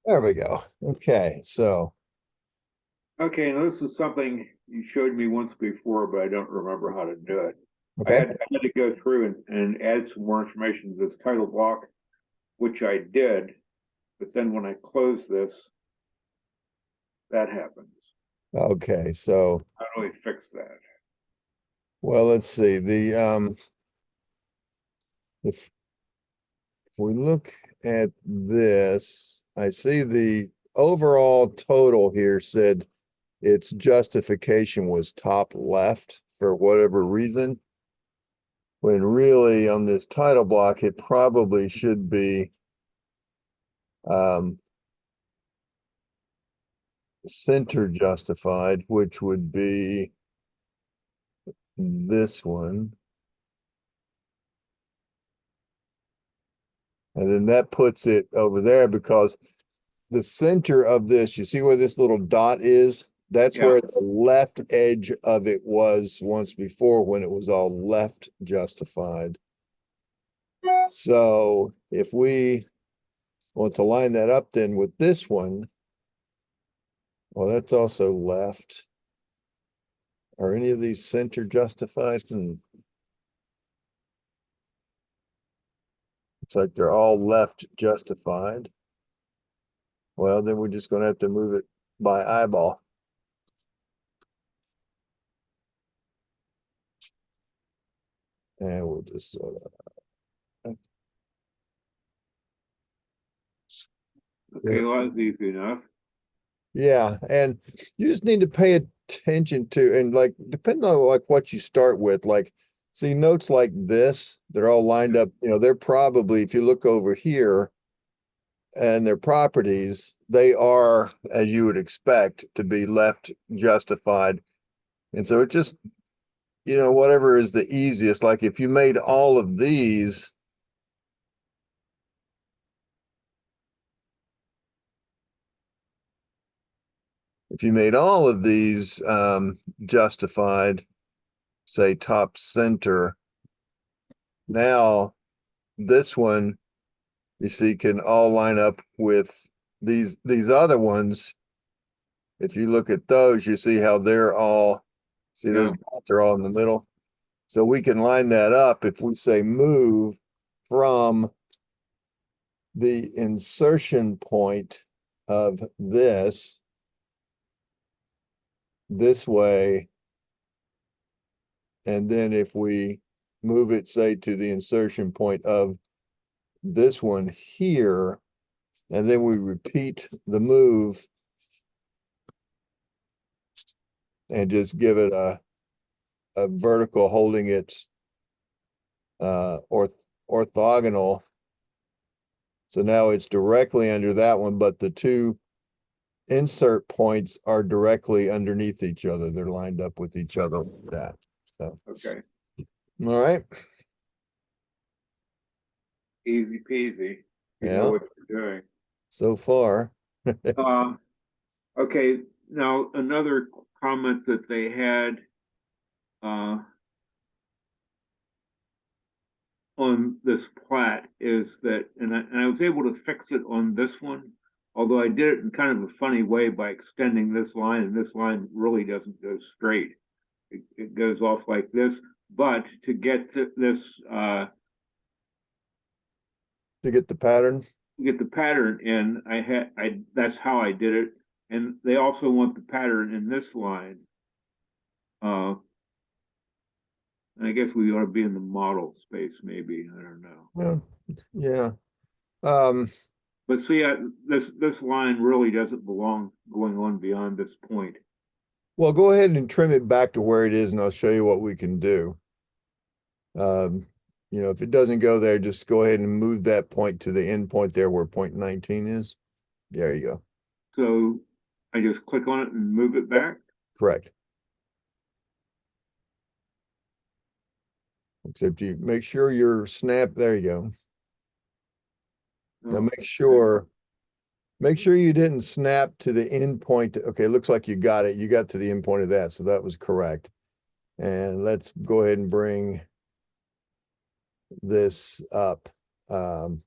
There we go. Okay, so Okay, now this is something you showed me once before, but I don't remember how to do it. okay. I had to go through and add some more information to this title block, which I did, but then when I close this, that happens. Okay, so How do we fix that? well, let's see. If we look at this, I see the overall total here said its justification was top left for whatever reason, when really on this title block it probably should be um center justified, which would be this one. And then that puts it over there because the center of this, you see where this little dot is? That's Yeah, where the left edge of it was once before when it was all left justified. So if we want to line that up then with this one, well, that's also left. Are any of these center justified? Looks like they're all left justified. Well, then we're just going to have to move it by eyeball. And we'll just sort of. okay, well, that's easy enough. Yeah, and you just need to pay attention to and like depending on like what you start with, like see notes like this, they're all lined up, they're probably if you look over here and their properties, they are, as you would expect, to be left justified. And so it just, whatever is the easiest, like if you made all of these if you made all of these justified, say top center, now this one you see can all line up with these other ones. If you look at those, you see how they're all, see those Yeah, dots are all in the middle. So we can line that up if we say move from the insertion point of this way. And then if we move it, say, to the insertion point of this one here, and then we repeat the move and just give it a vertical holding it orthogonal. So now it's directly under that one, but the two insert points are directly underneath each other. They're lined up with each other like that. So, okay, all right. easy peasy. You know Yeah, what you're doing. so far. Uh, okay, now another comment that they had uh, on this plat is that, and I was able to fix it on this one, although I did it in kind of a funny way by extending this line, and this line really doesn't go straight. It goes off like this. But to get to this, To get the pattern. get the pattern in, that's how I did it. And they also want the pattern in this line. Uh, and I guess we ought to be in the model space, maybe. I don't know. Yeah. Yeah. Um, But see, this line really doesn't belong going on beyond this point. well, go ahead and trim it back to where it is, and I'll show you what we can do. Um, if it doesn't go there, just go ahead and move that point to the end point there where point 19 is. There you go. So I just click on it and move it Yep, back. correct. Except you make sure your snap, there you go. Now Oh, okay. make sure you didn't snap to the end point. Okay, looks like you got it. You got to the end point of that, so that was correct. And let's go ahead and bring this up. Um,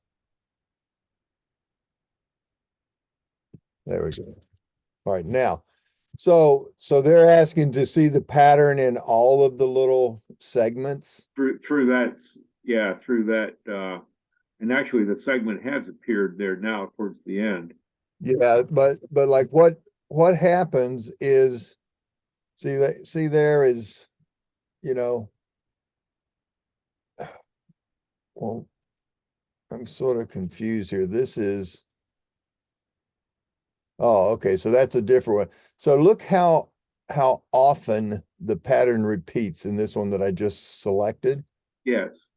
There we go. All right, now, so they're asking to see the pattern in all of the little segments. Through that, yeah, through that, and actually the segment has appeared there now towards the end. Yeah, but like what happens is, see there is, you know, well, I'm sort of confused here. This is, oh, okay, so that's a different one. So look how often the pattern repeats in this one that I just selected. Yes,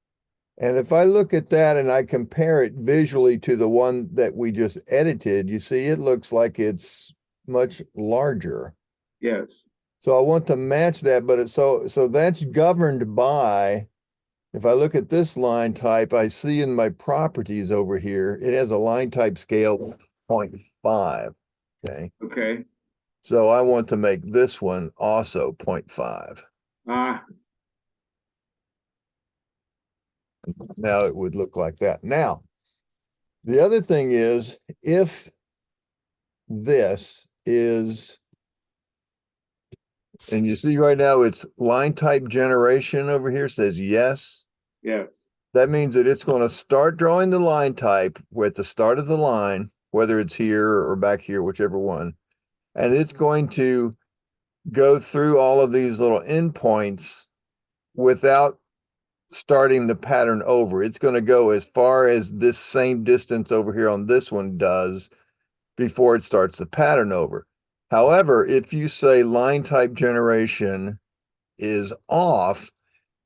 And if I look at that and I compare it visually to the one that we just edited, you see it looks like it's much larger. yes, So I want to match that, but so that's governed by, if I look at this line type, I see in my properties over here, it has a line type scale 0.5. Okay. okay. So I want to make this one also 0.5. Ah, Now it would look like that. Now, the other thing is, if this is, and you see right now it's line type generation over here says yes. yes, That means that it's going to start drawing the line type at the start of the line, whether it's here or back here, whichever one. And it's going to go through all of these little endpoints without starting the pattern over. It's going to go as far as this same distance over here on this one does before it starts the pattern over. However, if you say line type generation is off,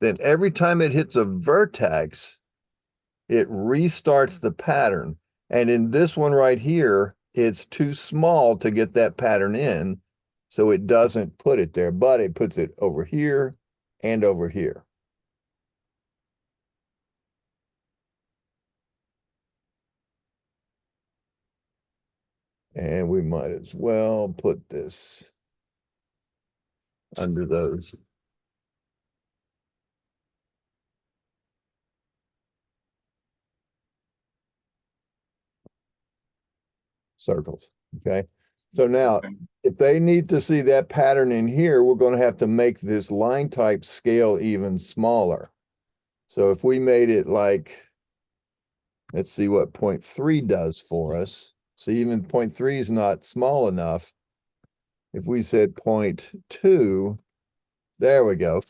then every time it hits a vertex, it restarts the pattern. And in this one right here, it's too small to get that pattern in. So it doesn't put it there, but it puts it over here and over here. And we might as well put this under those. Circles, okay? So now, okay, if they need to see that pattern in here, we're going to have to make this line type scale even smaller. So if we made it like, let's see what 0.3 does for us. So even 0.3 is not small enough. If we said 0.2, there we go.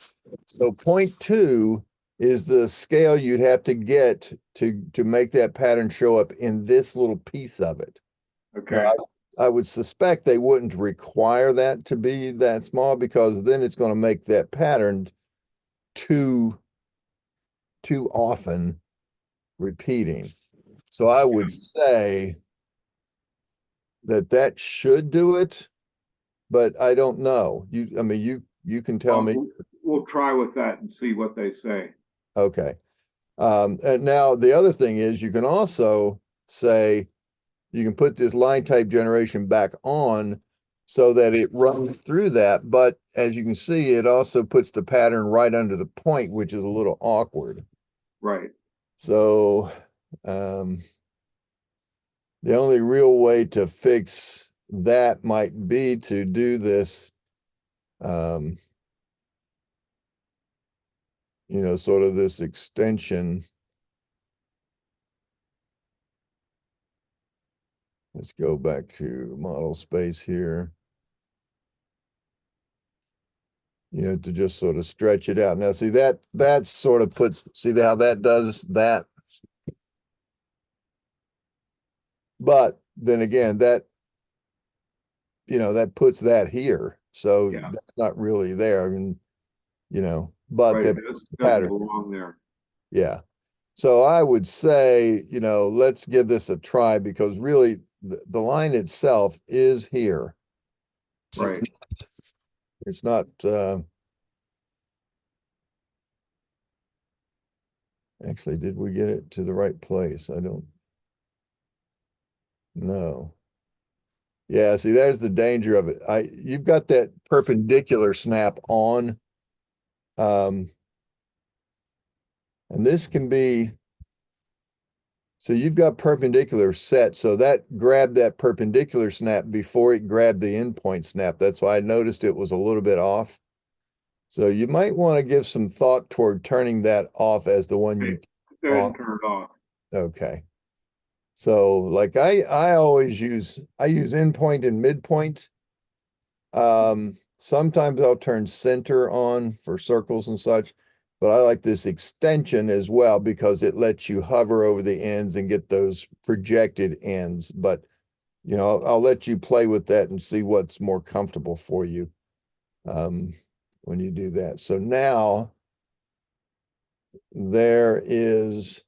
So 0.2 is the scale you'd have to get to make that pattern show up in this little piece of it. Now, okay, I would suspect they wouldn't require that to be that small, because then it's going to make that pattern too often repeating. So I would say that should do it, but I don't know. I mean, you can tell me. we'll try with that and see what they say. Okay. And now the other thing is, you can also say, you can put this line type generation back on so that it runs through that. But as you can see, it also puts the pattern right under the point, which is a little awkward. Right, So the only real way to fix that might be to do this, sort of this extension. Let's go back to model space here. To just sort of stretch it out. Now, see that sort of puts, see how that does that. But then again, that puts that here. So yeah, that's not really there. I mean, but right, that it puts the doesn't pattern. belong there. Yeah. So I would say, let's give this a try, because really the line itself is here. Right, It's not, actually, did we get it to the right place? I don't know. Yeah, see, there's the danger of it. You've got that perpendicular snap on. And this can be, So you've got perpendicular set. So that grabbed that perpendicular snap before it grabbed the endpoint snap. That's why I noticed it was a little bit off. So you might want to give some thought toward turning that off as the one you Go ahead and off. turn it off. Okay. So like I always use endpoint and midpoint. Sometimes I'll turn center on for circles and such, but I like this extension as well because it lets you hover over the ends and get those projected ends. But you know, I'll let you play with that and see what's more comfortable for you when you do that. So now there is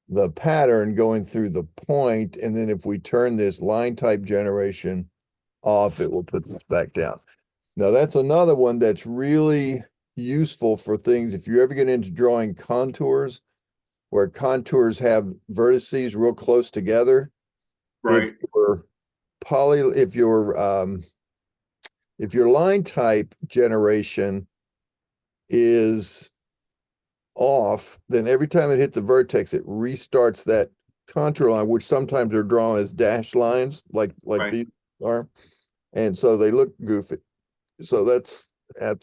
the pattern going through the point, and then if we turn this line type generation off, it will put this back down. Now that's another one that's really useful for things if you ever get into drawing contours where contours have vertices real close together. Right. If your line type generation is off, then every time it hits the vertex, it restarts that contour line, which sometimes are drawn as dashed lines, like Right. these are, and so they look goofy. So that's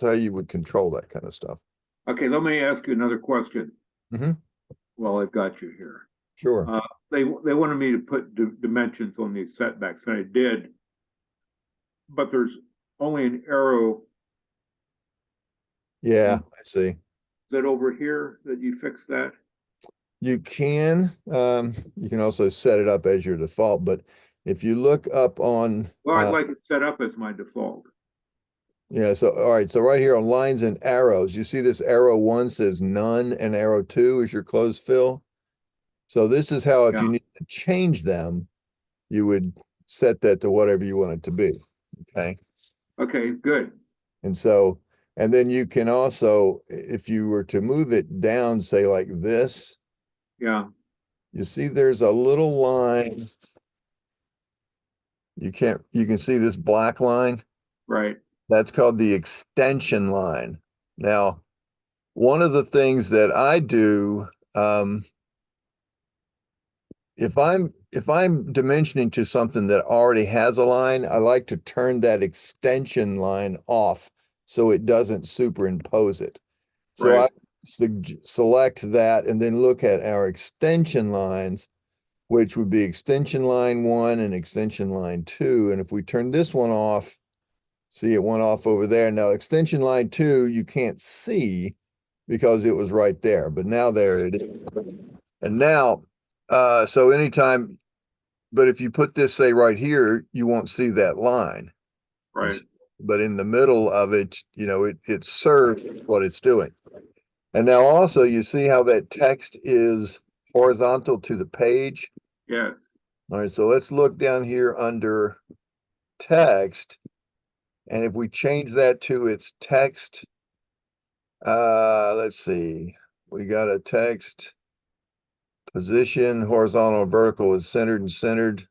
how you would control that kind of stuff. Okay, let me ask you another question. Mhm. While I've got you here. Sure. They wanted me to put dimensions on these setbacks, and I did, but there's only an arrow. Yeah, I see. Is that over here that you fix that? You can also set it up as your default, but if you look up on Well, I'd like it set up as my default. yeah, so all right, so right here on lines and arrows, you see this arrow 1 says none and arrow 2 is your closed fill. So this is how if Yeah. you need to change them, you would set that to whatever you want it to be. Okay. Okay, good. And so, and then you can also, if you were to move it down, say like this, Yeah. you see there's a little line. You can see this black line. Right. That's called the extension line. Now, one of the things that I do, if I'm dimensioning to something that already has a line, I like to turn that extension line off so it doesn't superimpose it. So Right. I select that and then look at our extension lines, which would be extension line 1 and extension line 2. And if we turn this one off, see it went off over there. Now extension line 2, you can't see because it was right there, but now there it is. And now, so anytime, but if you put this, say right here, you won't see that line. Right. But in the middle of it, it serves what it's doing. And now also you see how that text is horizontal to the page. Yes. All right, so let's look down here under text. And if we change that to its text, let's see, we got a text position, horizontal and vertical is centered and centered.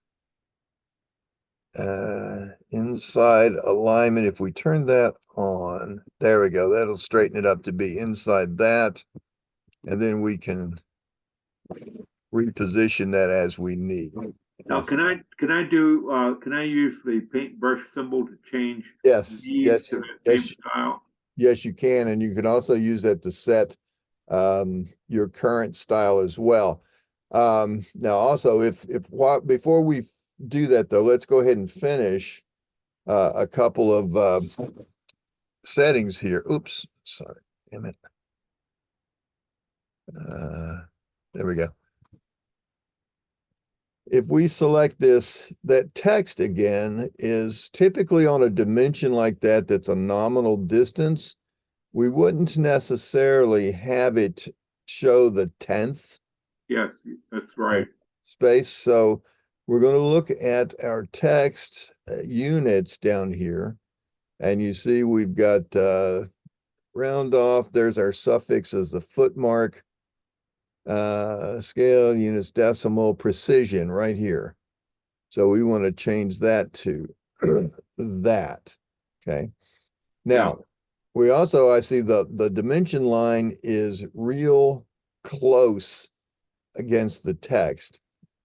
Inside alignment, if we turn that on, there we go. That'll straighten it up to be inside that. And then we can reposition that as we need. Now, can I can I use the paintbrush symbol to change Yes, these to that same style? yes, you can. And you can also use that to set your current style as well. Now also before we do that though, let's go ahead and finish a couple of settings here. Oops, sorry, damn it. There we go. If we select this, that text again is typically on a dimension like that, that's a nominal distance. We wouldn't necessarily have it show the 10th. Yes, that's right. Space. So we're going to look at our text units down here. And you see we've got round off. There's our suffix as the foot mark. Scale, units, decimal, precision right here. So we want to change that to that. Okay. Now, we also, I see the dimension line is real close against the text.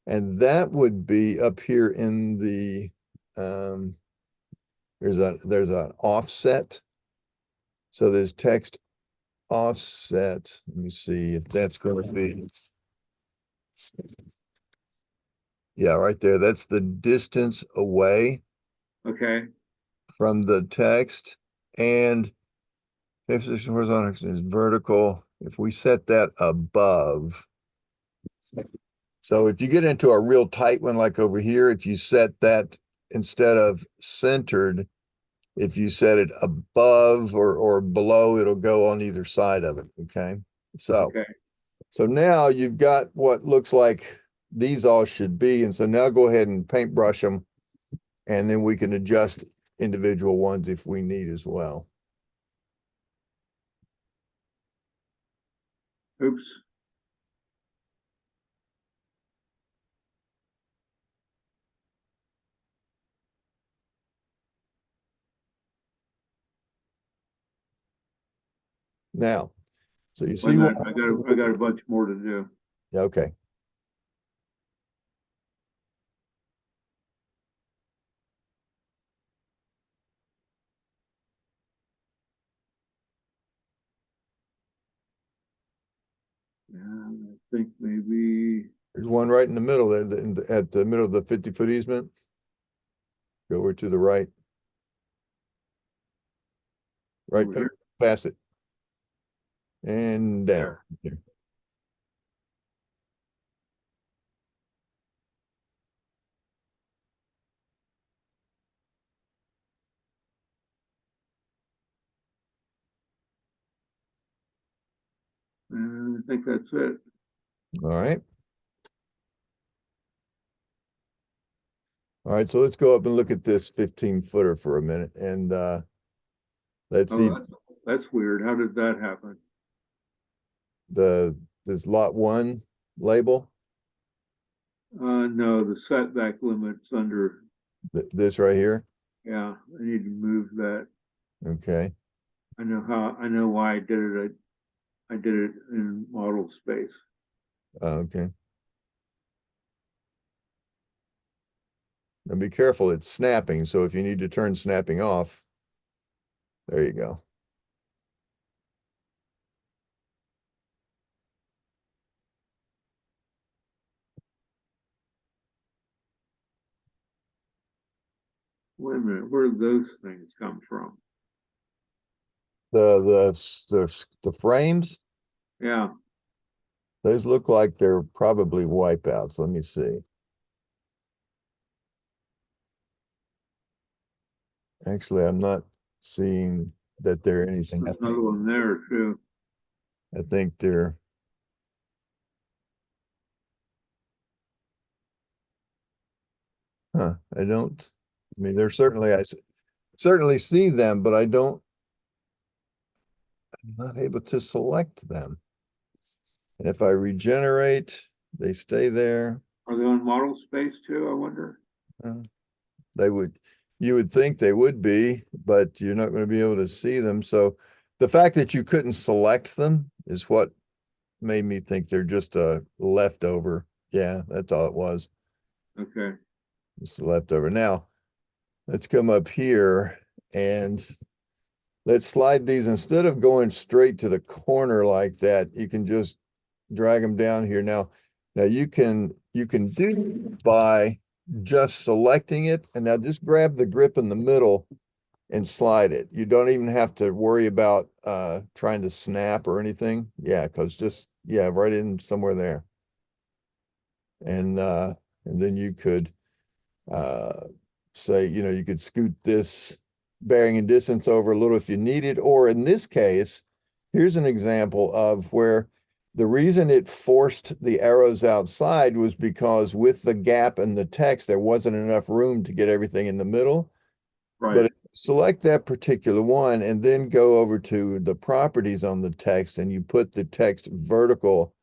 And that would be up here in the, there's an offset. So there's text offset. Let me see if that's going to be. Yeah, right there. That's the distance away Okay, from the text. And if position horizontal is vertical, if we set that above. So if you get into a real tight one like over here, if you set that instead of centered, if you set it above or below, it'll go on either side of it. Okay. okay. So now you've got what looks like these all should be. And so now go ahead and paintbrush them, and then we can adjust individual ones if we need as well. Oops. Now, so you Wait a see what, minute, I got a bunch more to do. yeah, okay. Yeah, I think maybe, There's one right in the middle there, at the middle of the 50-foot easement. Go over to the right. Right, over here. past it. And down. Here. And I think that's it. All right. All right, so let's go up and look at this 15-footer for a minute. And let's see Oh, that's weird. How did that happen? this lot 1 label, No, the setback limit's under, this right here. yeah, I need to move that. Okay. I know why I did it. I did it in model space. Okay. Now be careful, it's snapping. So if you need to turn snapping off, there you go. Wait a minute, where did those things come from? The frames, Yeah, those look like they're probably wipeouts. Let me see. Actually, I'm not seeing that they're anything. there's another one there too. I think they're, I don't, I mean, they're certainly, certainly see them, but I'm not able to select them. And if I regenerate, they stay there. Are they on model space too, I wonder? They would, you would think they would be, but you're not going to be able to see them. So the fact that you couldn't select them is what made me think they're just a leftover. Yeah, that's all it was. Okay, Just a leftover. Now, let's come up here and let's slide these. Instead of going straight to the corner like that, you can just drag them down here. Now you can do by just selecting it, and now just grab the grip in the middle and slide it. You don't even have to worry about trying to snap or anything. Yeah, because just, yeah, right in somewhere there. And then you could say, you know, you could scoot this bearing and distance over a little if you need it. Or in this case, here's an example of where the reason it forced the arrows outside was because with the gap in the text, there wasn't enough room to get everything in the middle. right. But select that particular one and then go over to the properties on the text and you put the text vertical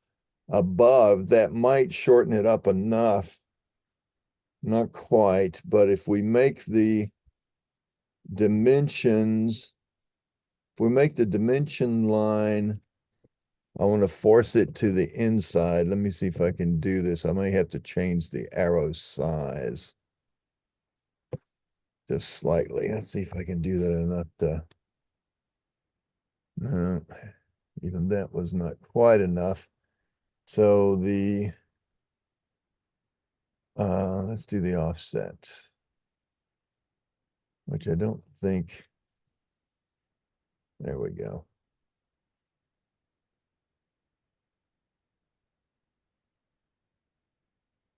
above, that might shorten it up enough. Not quite, but if we make the dimensions, if we make the dimension line I want to force it to the inside. Let me see if I can do this. I may have to change the arrow size just slightly. Let's see if I can do that enough to, no, even that was not quite enough. So let's do the offset, which I don't think, there we go.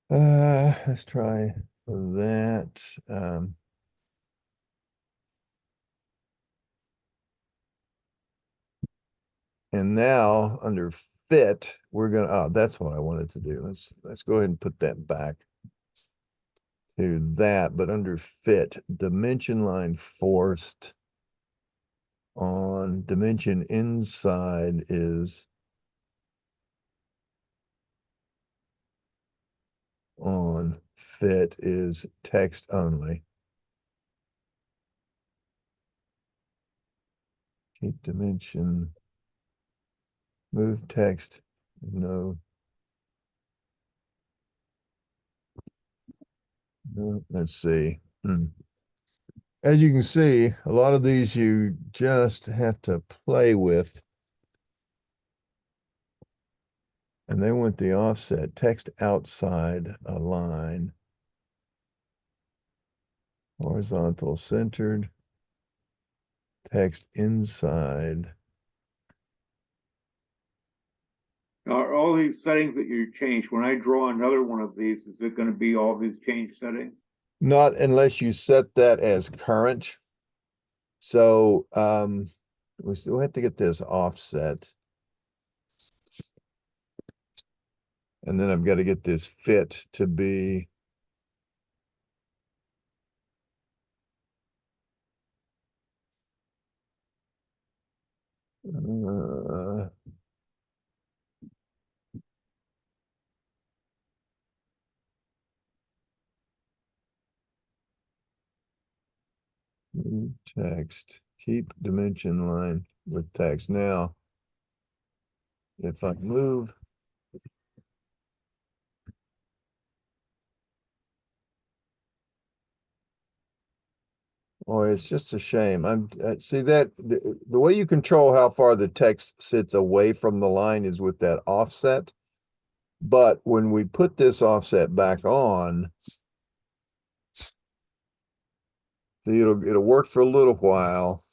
Let's try that. And now under fit, we're gonna, oh, that's what I wanted to do. Let's go ahead and put that back to that, but under fit, dimension line forced on dimension inside is on fit is text only. Keep dimension, move text, no. No, let's see. As you can see, a lot of these you just have to play with. And they want the offset, text outside a line, horizontal centered, text inside. Are all these settings that you changed, when I draw another one of these, is it gonna be all these changed settings? Not unless you set that as current. So we still have to get this offset. And then I've got to get this fit to be uh, text, keep dimension line with text. Now, if I move, oh, it's just a shame. See that the way you control how far the text sits away from the line is with that offset. But when we put this offset back on, see, it'll work for a little while.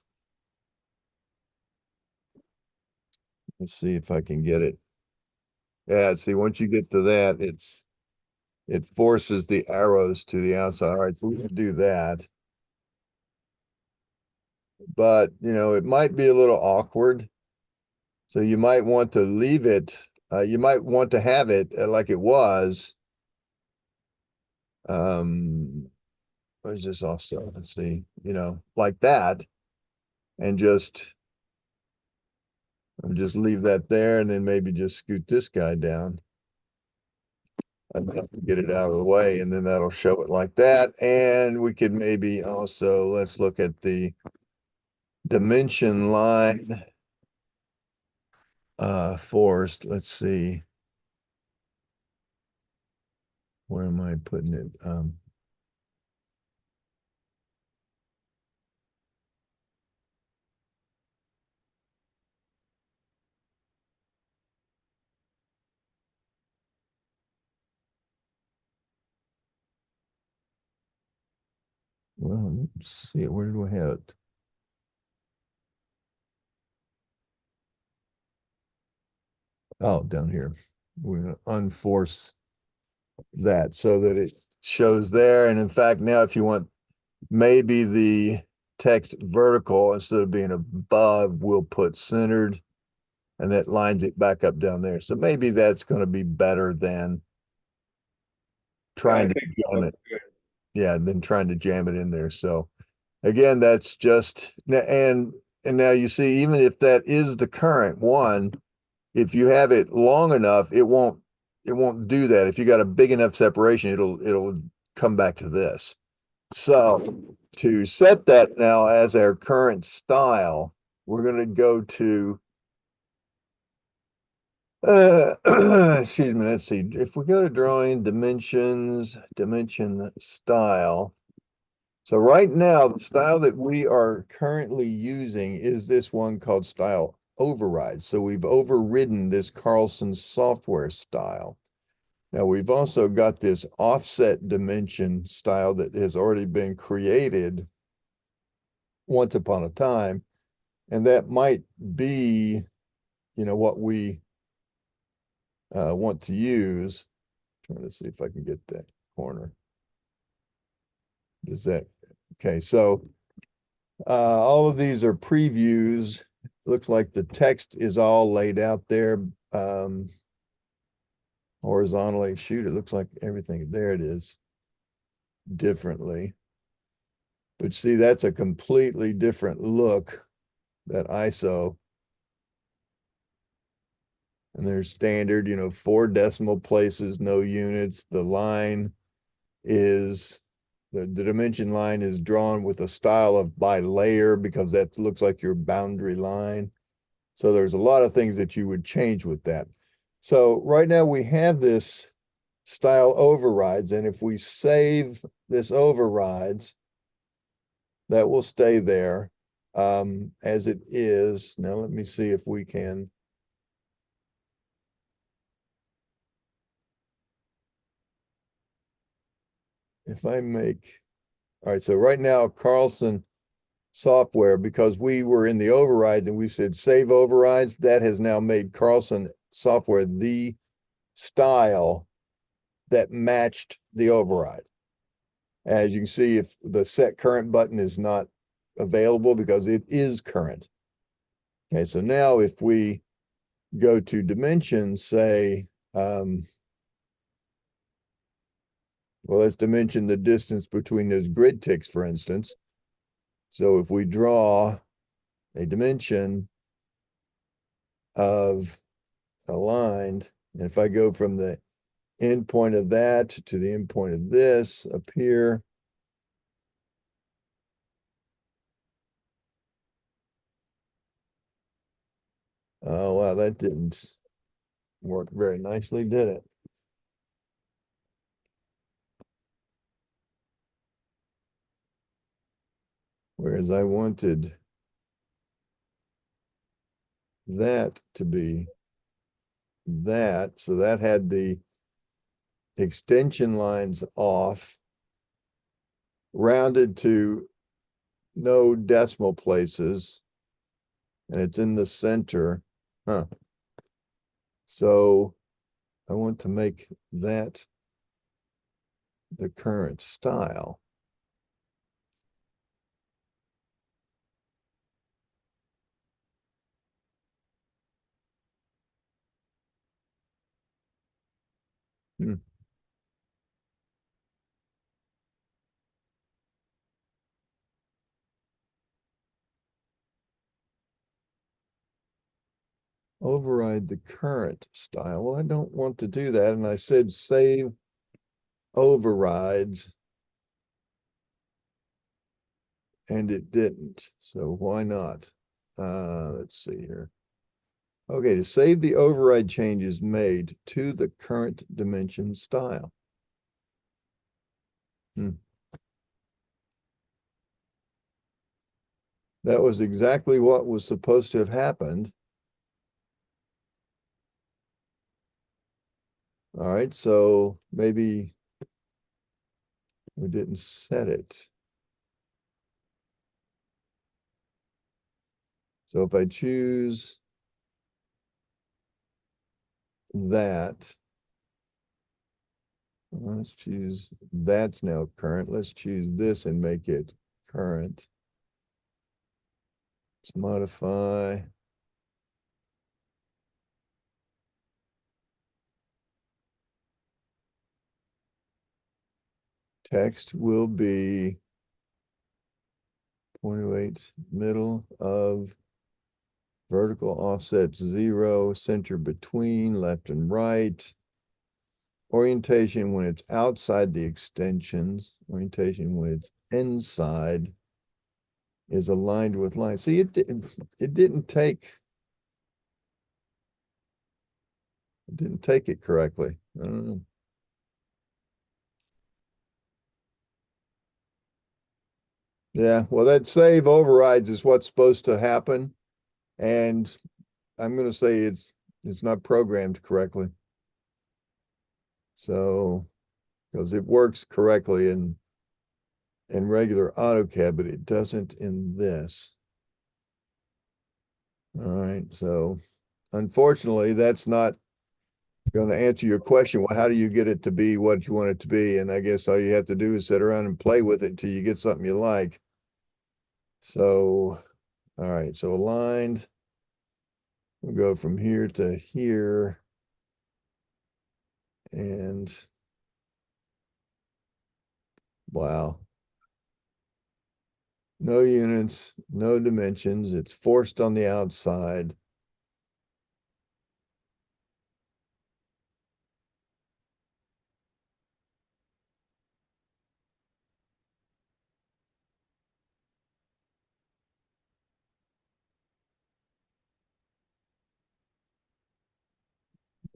Let's see if I can get it. Yeah, see, once you get to that, it forces the arrows to the outside. All right, so we can do that. But it might be a little awkward. So you might want to leave it, you might want to have it like it was. Where's this offset? Let's see, like that, and just leave that there, and then maybe just scoot this guy down. I'd have to get it out of the way, and then that'll show it like that. And we could maybe also, let's look at the dimension line forced. Let's see. Where am I putting it? Well, let's see. Where do I have it? Oh, down here. We're going to unforce that so that it shows there. And in fact, now if you want maybe the text vertical instead of being above, we'll put centered, and that lines it back up down there. So maybe that's going to be better than trying to jam it. Yeah, than trying to jam it in there. So again, that's just, and now you see, even if that is the current one, if you have it long enough, it won't do that. If you got a big enough separation, it'll come back to this. So to set that now as our current style, we're going to go to Excuse me, let's see. If we go to drawing dimensions, dimension style. So right now, the style that we are currently using is this one called style override. So we've overridden this Carlson software style. Now we've also got this offset dimension style that has already been created once upon a time. And that might be, what we want to use. Trying to see if I can get that corner. Does that, okay, so all of these are previews. Looks like the text is all laid out there horizontally. Shoot, it looks like everything, there it is, differently. But see, that's a completely different look, that ISO. And there's standard, 4 decimal places, no units. The line is, the dimension line is drawn with a style of by layer because that looks like your boundary line. So there's a lot of things that you would change with that. So right now we have this style overrides, and if we save this overrides, that will stay there as it is. Now let me see if we can. If I make, all right, so right now Carlson software, because we were in the override and we said save overrides, that has now made Carlson software the style that matched the override. As you can see, if the set current button is not available because it is current. Okay, so now if we go to dimensions, say, well, let's dimension the distance between those grid ticks, for instance. So if we draw a dimension of aligned, and if I go from the end point of that to the end point of this up here, oh, wow, that didn't work very nicely, did it? Whereas I wanted that to be that. So that had the extension lines off, rounded to no decimal places, and it's in the center. Huh. So I want to make that the current style. Hmm. Override the current style. Well, I don't want to do that. And I said save overrides, and it didn't. So why not? Let's see here. Okay, to save the override changes made to the current dimension style. That was exactly what was supposed to have happened. All right, so maybe we didn't set it. So if I choose that, let's choose that's now current. Let's choose this and make it current. Let's modify. Text will be 0.08, middle of vertical offset 0, center between left and right. Orientation when it's outside the extensions. Orientation when it's inside is aligned with line. See, it didn't take It didn't take it correctly. I don't know. Yeah, well, that save overrides is what's supposed to happen. And I'm going to say it's not programmed correctly. So, because it works correctly in regular AutoCAD, but it doesn't in this. All right, so unfortunately, that's not going to answer your question. Well, how do you get it to be what you want it to be? And I guess all you have to do is sit around and play with it until you get something you like. So, all right, so aligned. We'll go from here to here. And wow. No units, no dimensions. It's forced on the outside.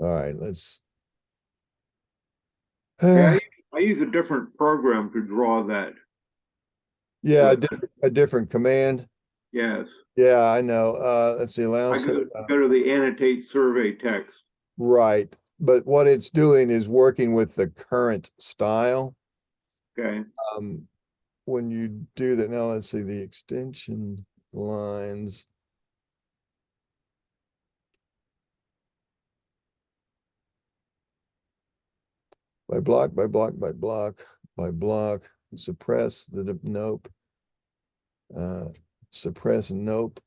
All right, let's. Yeah, I use a different program to draw that Yeah, with. a different command. Yes. Yeah, I know. Let's see, allow I set, go to the annotate survey text. right. But what it's doing is working with the current style. Okay. Um, when you do that, now let's see the extension lines. By block, by block, by block, by block, suppress the nope. Suppress nope.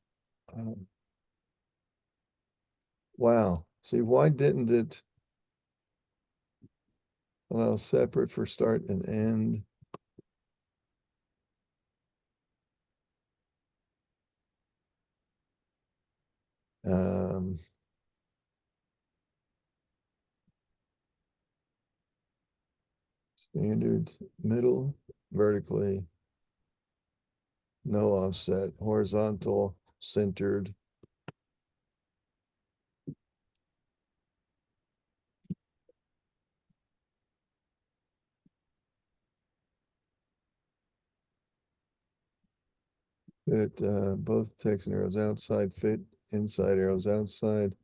Wow. See, why didn't it allow separate for start and end? Um, Standards, middle, vertically, no offset, horizontal, centered. Fit both text and arrows outside, fit inside arrows outside.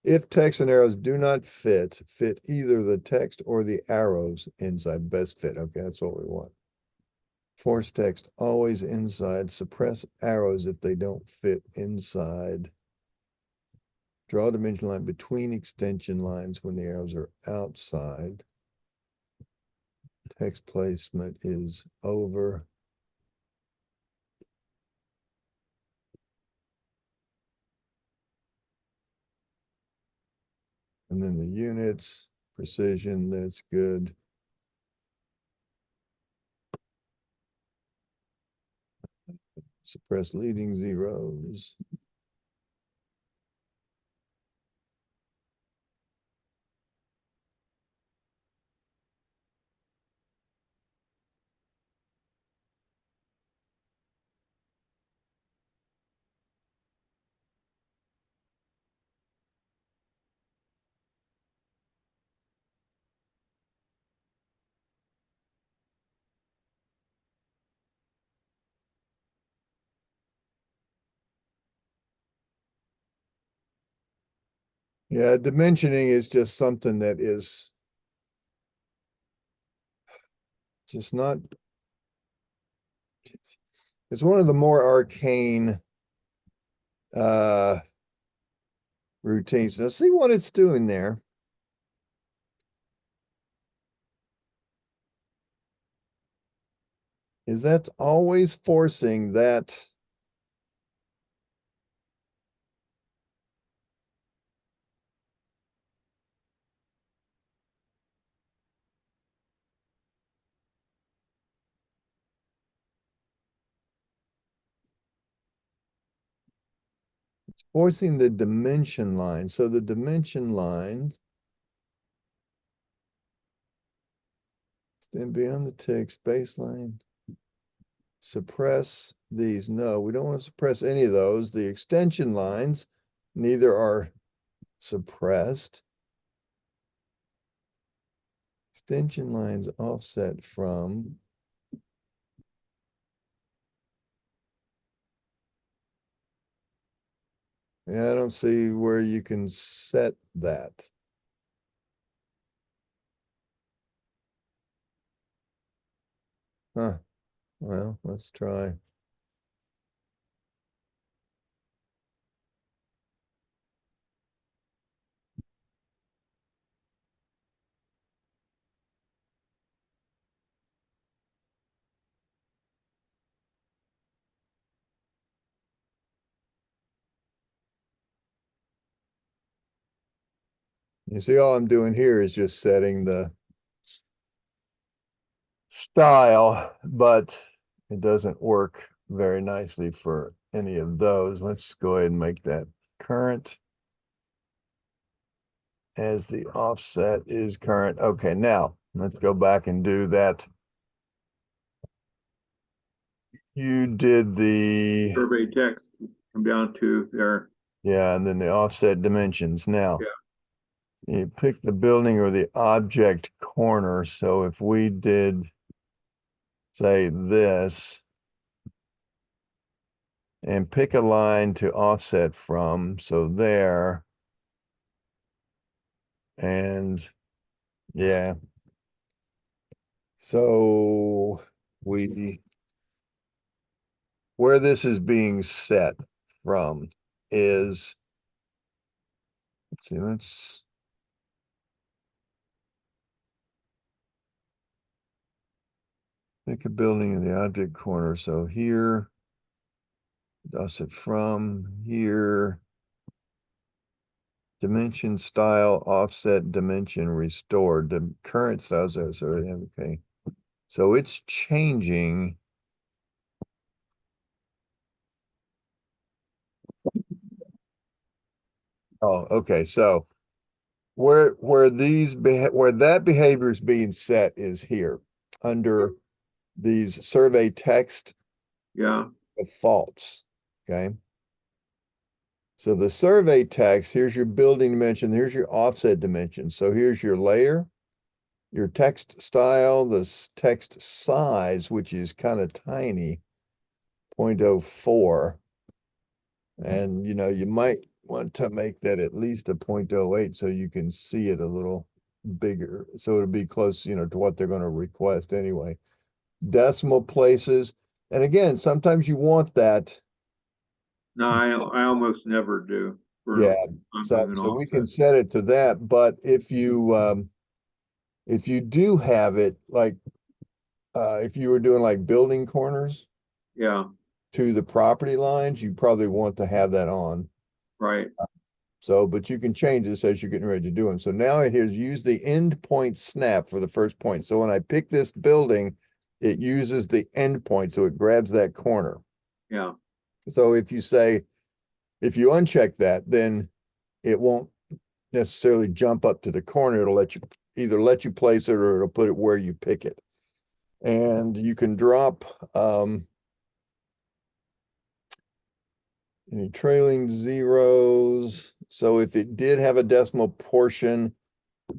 If text and arrows do not fit, fit either the text or the arrows inside. Best fit. Okay, that's what we want. Force text always inside. Suppress arrows if they don't fit inside. Draw a dimension line between extension lines when the arrows are outside. Text placement is over. And then the units, precision, that's good. Suppress leading zeros. Yeah, dimensioning is just something that is just not, it's one of the more arcane routines. Now see what it's doing there. Is that's always forcing that. It's forcing the dimension line. So the dimension lines extend beyond the text baseline. Suppress these. No, we don't want to suppress any of those. The extension lines, neither are suppressed. Extension lines offset from. Yeah, I don't see where you can set that. Huh, well, let's try. You see, all I'm doing here is just setting the style, but it doesn't work very nicely for any of those. Let's go ahead and make that current as the offset is current. Okay, now let's go back and do that. You did the, Survey text, come down to there. yeah, and then the offset dimensions. Now, Yeah. you pick the building or the object corner. So if we did, say, this, and pick a line to offset from, so there, and yeah. So where this is being set from is, let's see, let's pick a building in the object corner. So here, offset from here, dimension style, offset dimension restored, the current style. So okay. So it's changing. Oh, okay. So where that behavior is being set is here under these survey text Yeah, defaults. Okay. So the survey text, here's your building dimension, here's your offset dimension. So here's your layer, your text style, this text size, which is kind of tiny, 0.04. And you might want to make that at least a 0.08 so you can see it a little bigger. So it'll be close, to what they're going to request anyway. Decimal places. And again, sometimes you want that. no, I almost never do. Yeah. I'm So, doing an so we can offset. set it to that. But if you do have it, like if you were doing like building corners Yeah, to the property lines, you probably want to have that on. right. So, but you can change this as you're getting ready to do them. So now it is use the end point snap for the first point. So when I pick this building, it uses the end point. So it grabs that corner. Yeah, So if you uncheck that, then it won't necessarily jump up to the corner. It'll either let you place it or it'll put it where you pick it. And you can drop any trailing zeros. So if it did have a decimal portion,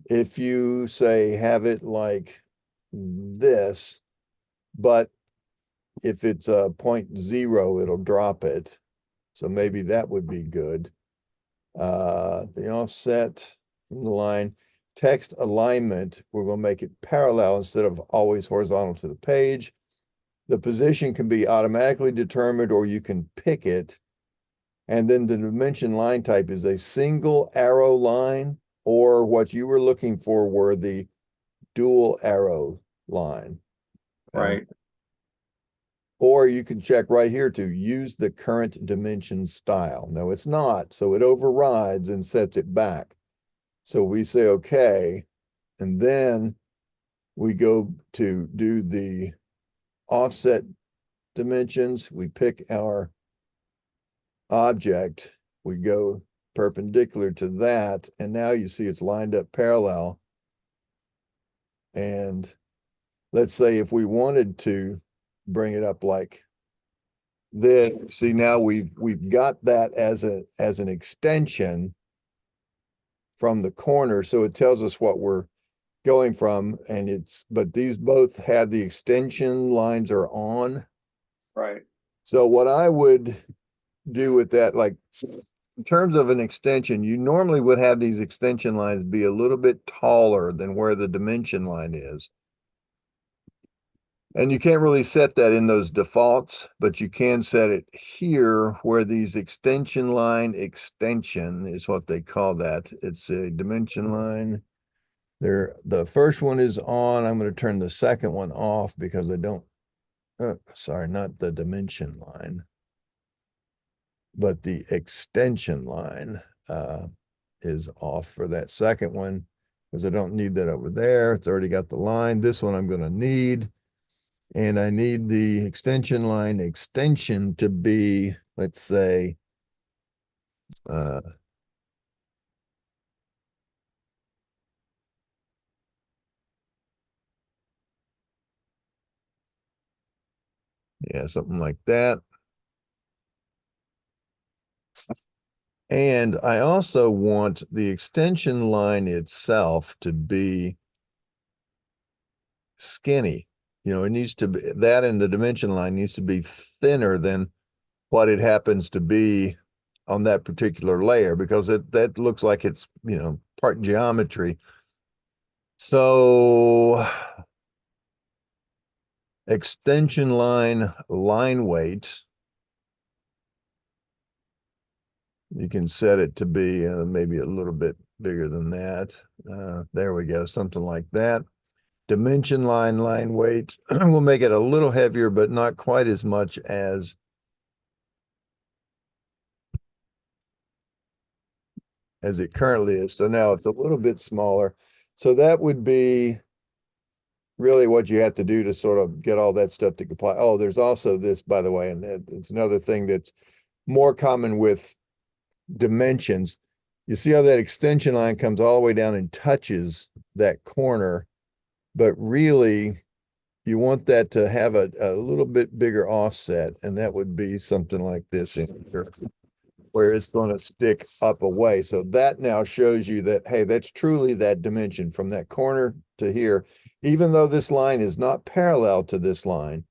if you say have it like this, but if it's a 0.0, it'll drop it. So maybe that would be good. The offset from the line, text alignment, we're going to make it parallel instead of always horizontal to the page. The position can be automatically determined or you can pick it. And then the dimension line type is a single arrow line, or what you were looking for were the dual arrow line. Okay? right. Or you can check right here to use the current dimension style. No, it's not. So it overrides and sets it back. So we say, okay. And then we go to do the offset dimensions. We pick our object. We go perpendicular to that. And now you see it's lined up parallel. And let's say if we wanted to bring it up like this, see now we've got that as an extension from the corner. So it tells us what we're going from, and but these both have the extension lines are on. Right. So what I would do with that, like in terms of an extension, you normally would have these extension lines be a little bit taller than where the dimension line is. And you can't really set that in those defaults, but you can set it here where these extension line extension is what they call that. It's a dimension line. There, the first one is on. I'm going to turn the second one off because I don't, sorry, not the dimension line, but the extension line is off for that second one because I don't need that over there. It's already got the line. This one I'm going to need. And I need the extension line extension to be, let's say, yeah, something like that. And I also want the extension line itself to be skinny. You know, it needs to be that, and the dimension line needs to be thinner than what it happens to be on that particular layer, because that looks like it's, you know, part geometry. So extension line weight, you can set it to be maybe a little bit bigger than that. There we go, something like that. Dimension line weight, we'll make it a little heavier, but not quite as much as it currently is. So now it's a little bit smaller. So that would be really what you have to do to sort of get all that stuff to comply. Oh, there's also this, by the way, and it's another thing that's more common with dimensions. You see how that extension line comes all the way down and touches that corner, but really you want that to have a little bit bigger offset, and that would be something like this in here, where it's going to stick up away. So that now shows you that, hey, that's truly that dimension from that corner to here, even though this line is not parallel to this line.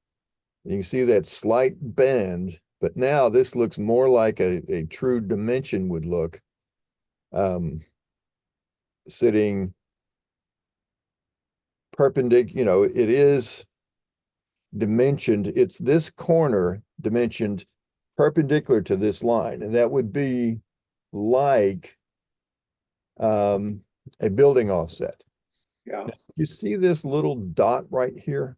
You can see that slight bend, but now this looks more like a true dimension would look, sitting perpendicular. You know, it is dimensioned. It's this corner dimensioned perpendicular to this line, and that would be like a building offset. Yeah. You see this little dot right here?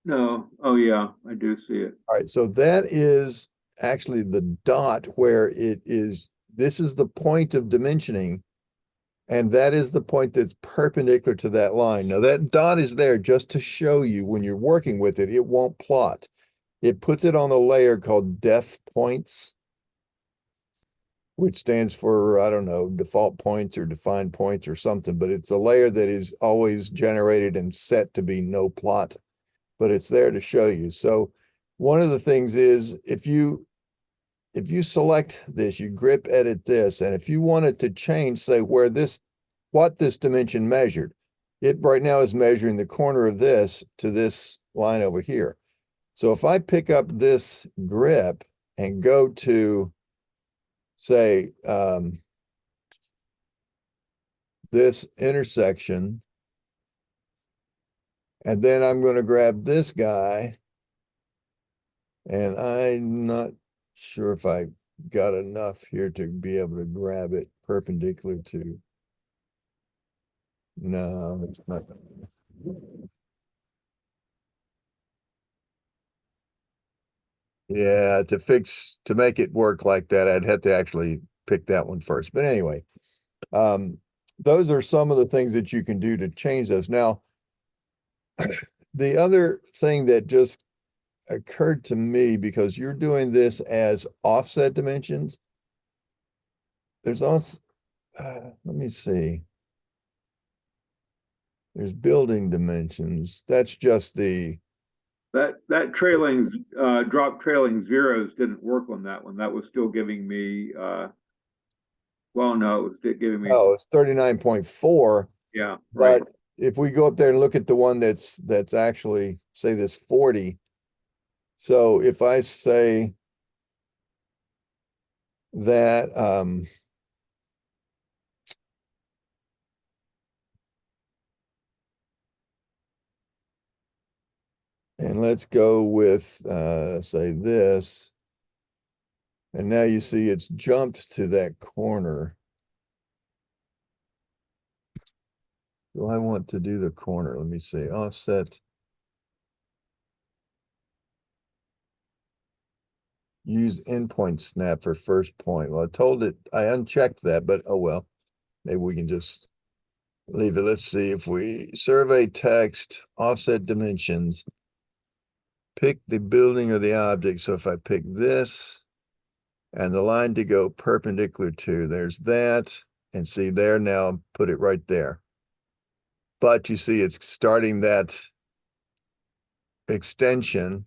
No. Oh, yeah, I do see it. All right, so that is actually the dot where it is. This is the point of dimensioning, and that is the point that's perpendicular to that line. Now, that dot is there just to show you when you're working with it, it won't plot. It puts it on a layer called def points, which stands for, I don't know, default points or defined points or something, but it's a layer that is always generated and set to be no plot, but it's there to show you. So one of the things is if you select this, you grip edit this, and if you wanted to change, say where this, what this dimension measured, it right now is measuring the corner of this to this line over here. So if I pick up this grip and go to, say, this intersection, and then I'm going to grab this guy, and I'm not sure if I got enough here to be able to grab it perpendicular to. No, it's not. Yeah, to make it work like that, I'd have to actually pick that one first. But anyway, those are some of the things that you can do to change those. Now, the other thing that just occurred to me, because you're doing this as offset dimensions, there's also, let me see. There's building dimensions. That's just the, That trailing drop trailing zeros didn't work on that one. That was still giving me well, no, it was giving me oh, it's 39.4. Yeah, right. But if we go up there and look at the one that's actually, say this 40. So if I say that and let's go with say this, and now you see it's jumped to that corner. Do I want to do the corner? Let me see. Offset. Use endpoint snap for first point. Well, I told it, I unchecked that, but oh well. Maybe we can just leave it. Let's see if we survey text, offset dimensions, pick the building or the object. So if I pick this and the line to go perpendicular to, there's that. And see there now, put it right there. But you see it's starting that extension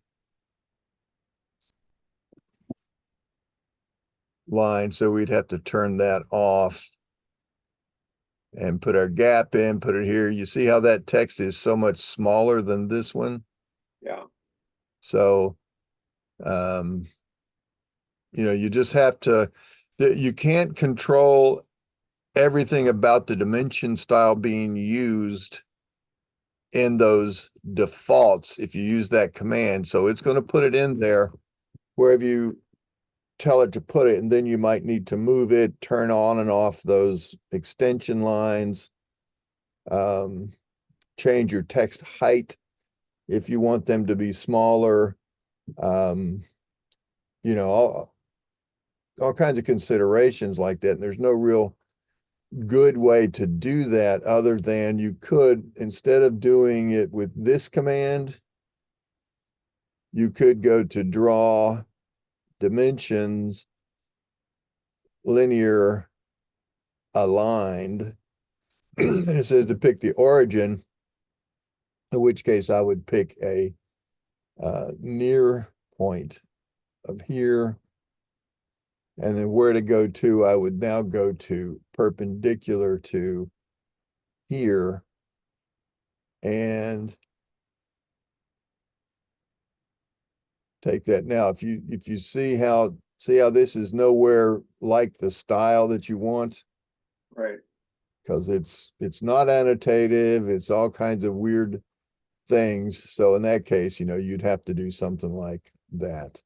line. So we'd have to turn that off and put our gap in, put it here. You see how that text is so much smaller than this one? Yeah. So, you just have to, you can't control everything about the dimension style being used in those defaults if you use that command. So it's going to put it in there wherever you tell it to put it, and then you might need to move it, turn on and off those extension lines, change your text height if you want them to be smaller, um, all kinds of considerations like that. And there's no real good way to do that other than you could, instead of doing it with this command, you could go to draw dimensions, linear aligned, and it says to pick the origin, in which case I would pick a near point of here. And then where to go to, I would now go to perpendicular to here. And take that. Now, if you see how this is nowhere like the style that you want, Right. because it's not annotative, it's all kinds of weird things. So in that case, you'd have to do something like that.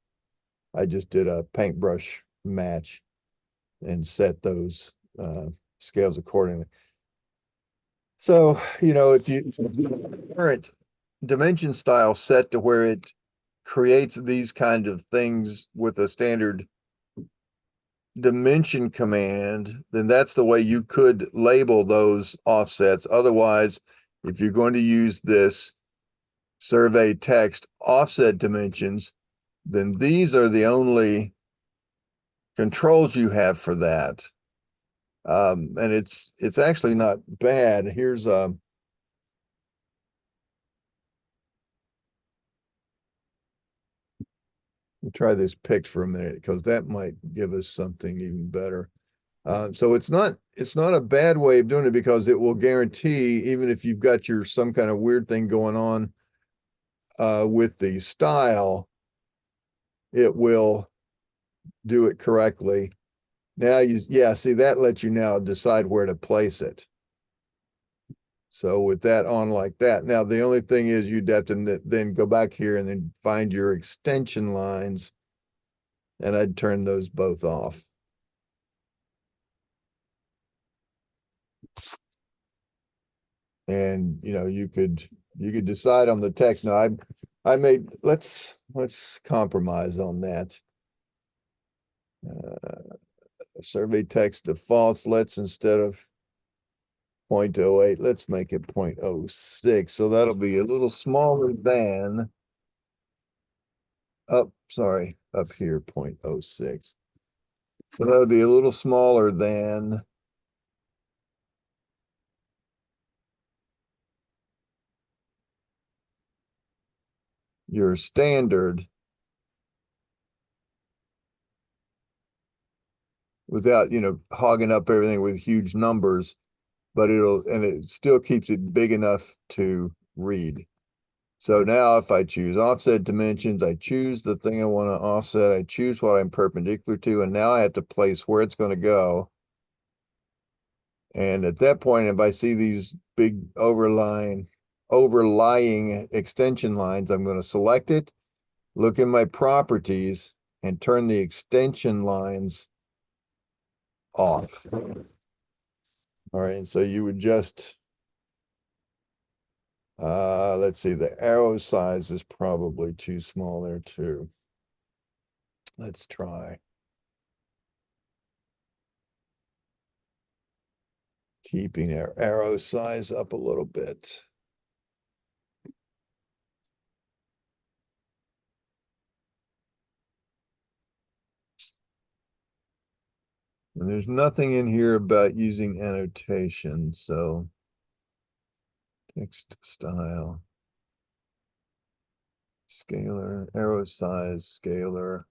I just did a paintbrush match and set those scales accordingly. So, if you current dimension style set to where it creates these kind of things with a standard dimension command, then that's the way you could label those offsets. Otherwise, if you're going to use this survey text offset dimensions, then these are the only controls you have for that. And it's actually not bad. Here's we'll try this picked for a minute because that might give us something even better. So it's not a bad way of doing it because it will guarantee, even if you've got some kind of weird thing going on with the style, it will do it correctly. Now see, that lets you now decide where to place it. So with that on like that, now the only thing is you'd have to then go back here and then find your extension lines, and I'd turn those both off. And you could decide on the text. Now I made, let's compromise on that. Survey text defaults, instead of 0.08, let's make it 0.06. So that'll be a little smaller than up here, 0.06. So that'll be a little smaller than your standard, without hogging up everything with huge numbers. but and it still keeps it big enough to read. So now if I choose offset dimensions, I choose the thing I want to offset, I choose what I'm perpendicular to, and now I have to place where it's going to go. And at that point, if I see these big overlying extension lines, I'm going to select it, look in my properties, and turn the extension lines off. All right, so you would just, let's see, the arrow size is probably too small there too. Let's try keeping our arrow size up a little bit. And there's nothing in here about using annotation, so text style, scalar, arrow size, scalar.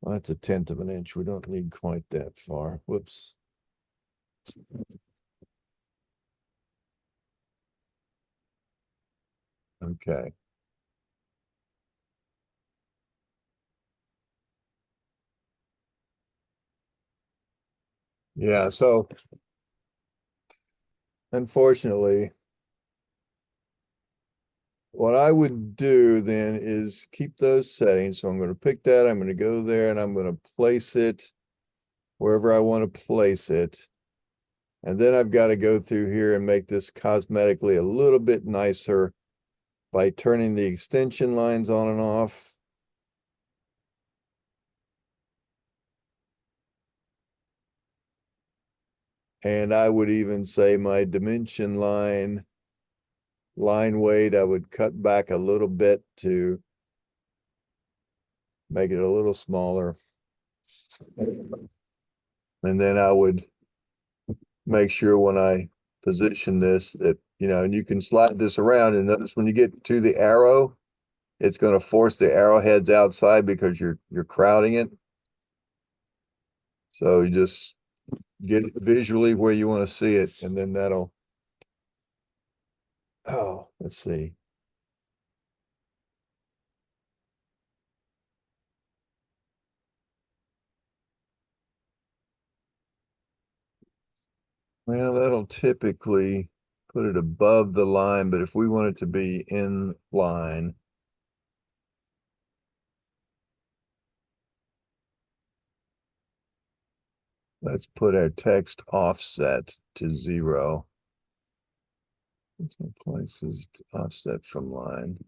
Well, that's 1/10 of an inch. We don't need quite that far. Whoops. Okay. Yeah, so unfortunately, what I would do then is keep those settings. So I'm going to pick that. I'm going to go there and I'm going to place it wherever I want to place it. And then I've got to go through here and make this cosmetically a little bit nicer by turning the extension lines on and off. And I would even say my dimension line weight, I would cut back a little bit to make it a little smaller. And then I would make sure when I position this that, and you can slide this around, and notice when you get to the arrow, it's going to force the arrowheads outside because you're crowding it. So you just get it visually where you want to see it, and then that'll, oh, let's see. Well, that'll typically put it above the line, but if we want it to be in line, let's put our text offset to 0. Let's places offset from line.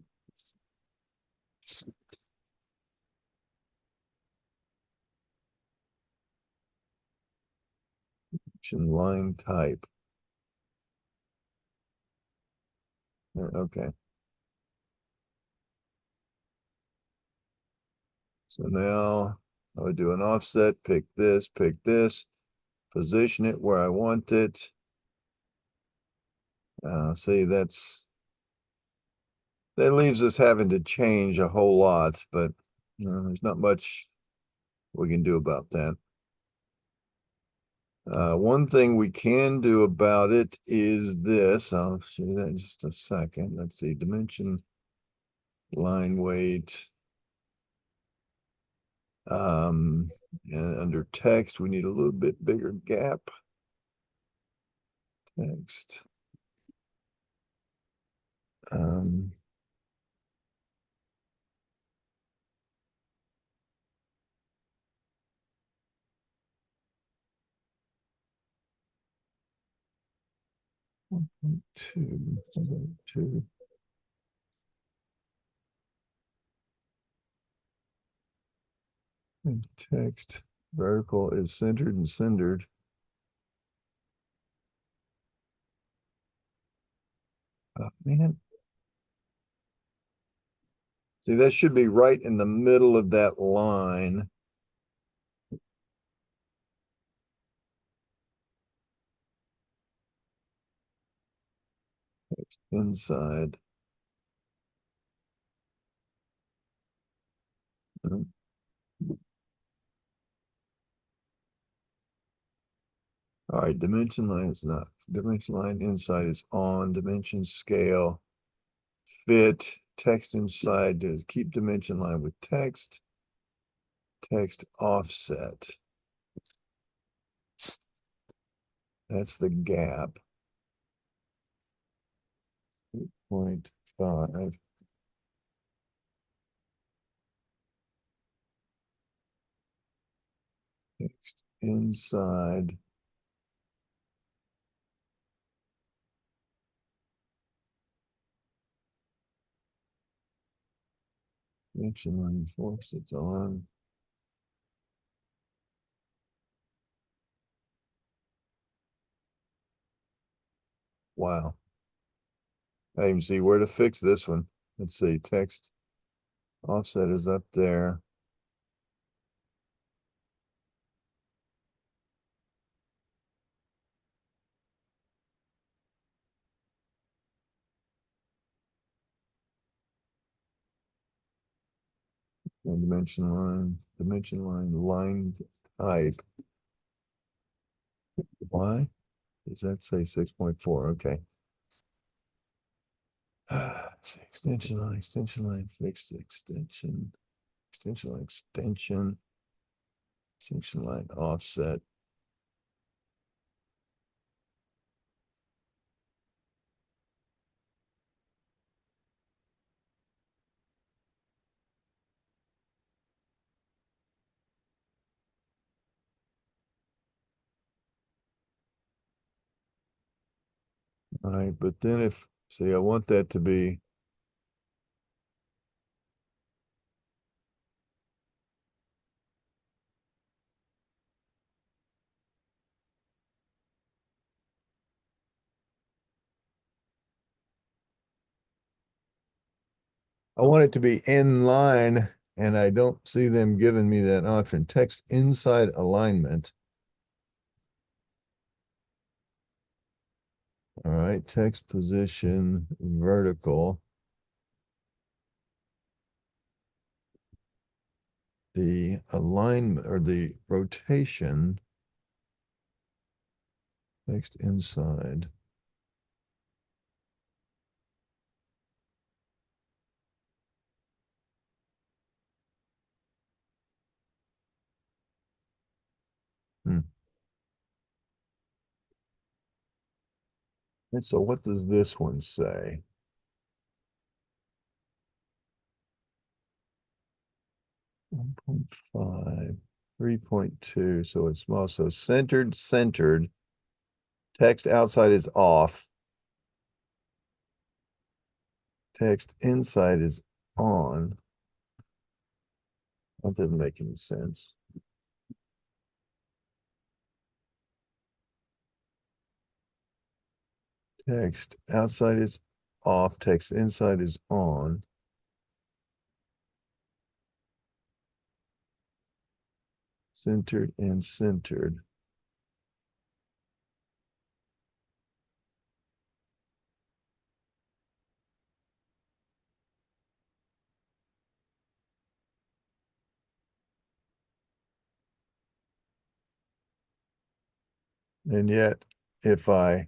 Line type. Okay. So now I would do an offset, pick this, position it where I want it. See, that leaves us having to change a whole lot, but there's not much we can do about that. One thing we can do about it is this. I'll show you that in just a second. Let's see, dimension, line weight. And under text, we need a little bit bigger gap. Text. 1.2. And text vertical is centered and centered. Oh, man. See, that should be right in the middle of that line. Text inside. All right, dimension line is not. Dimension line inside is on. Dimension scale. Fit. Text inside is keep dimension line with text. Text offset. That's the gap. 8.5. Text inside. Dimension line force it's on. Wow. I even see where to fix this one. Let's see, text offset is up there. And dimension line type. Why? Does that say 6.4? Okay. Extension line, fixed extension, extension line, offset. All right, but then see, I want that to be I want it to be in line, and I don't see them giving me that option. Text inside alignment. All right, text position vertical. The alignment or the rotation, text inside. Hmm. And so what does this one say? 1.5, 3.2. So it's small. So centered. Text outside is off. Text inside is on. That doesn't make any sense. Text outside is off. Text inside is on. Centered and centered. And yet, if I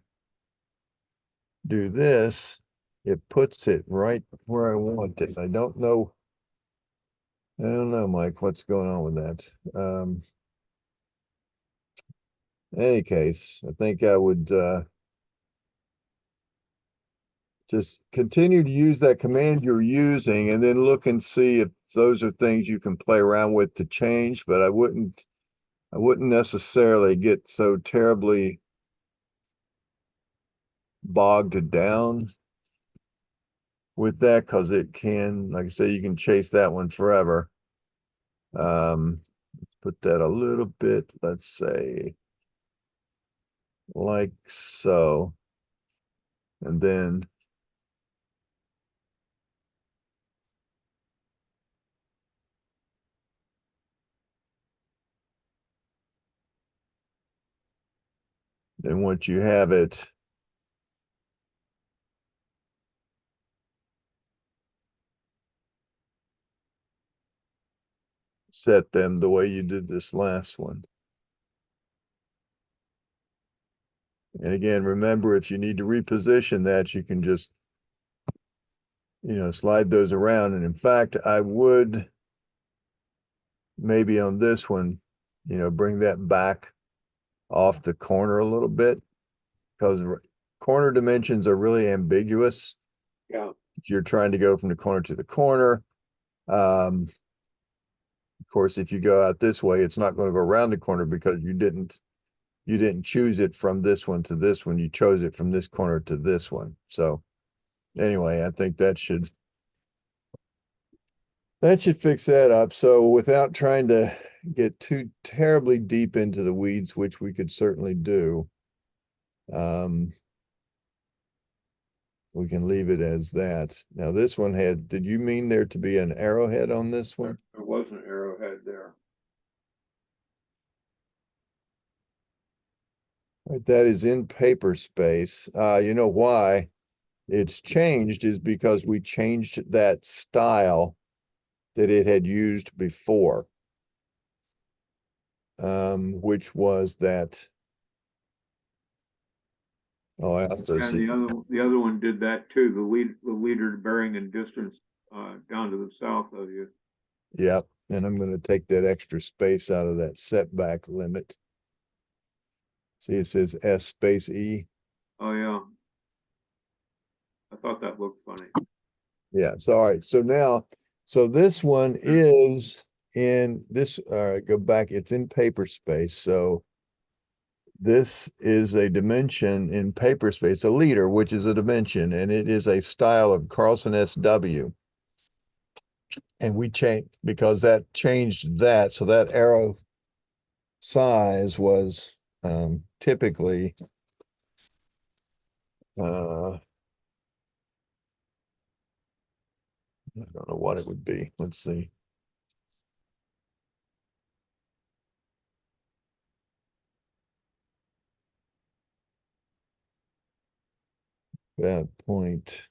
do this, it puts it right where I want it. I don't know, Mike, what's going on with that. In any case, I think I would just continue to use that command you're using and then look and see if those are things you can play around with to change, but I wouldn't necessarily get so terribly bogged down with that because it can, like I say, you can chase that one forever. Put that a little bit, let's say, like so. And then once you have it, set them the way you did this last one. And again, remember, if you need to reposition that, you can just, slide those around. And in fact, I would maybe on this one, bring that back off the corner a little bit because corner dimensions are really ambiguous. Yeah. If you're trying to go from the corner to the corner. Of course, if you go out this way, it's not going to go around the corner because you didn't choose it from this one to this one. You chose it from this corner to this one. So anyway, I think that should fix that up. So without trying to get too terribly deep into the weeds, which we could certainly do, we can leave it as that. Now this one did you mean there to be an arrowhead on this one? There was an arrowhead there. Right, that is in paper space. You know why it's changed is because we changed that style that it had used before, which was that. Oh, I have to And see. the other one did that too. The leader bearing in distance down to the south of you. Yep. And I'm going to take that extra space out of that setback limit. See, it says S space E. Oh yeah. I thought that looked funny. Yeah. So, all right. So this one is in this, all right, go back. It's in paper space. So this is a dimension in paper space, a liter, which is a dimension, and it is a style of Carlson SW. And we changed because that changed that. So that arrow size was typically I don't know what it would be. Let's see. That point.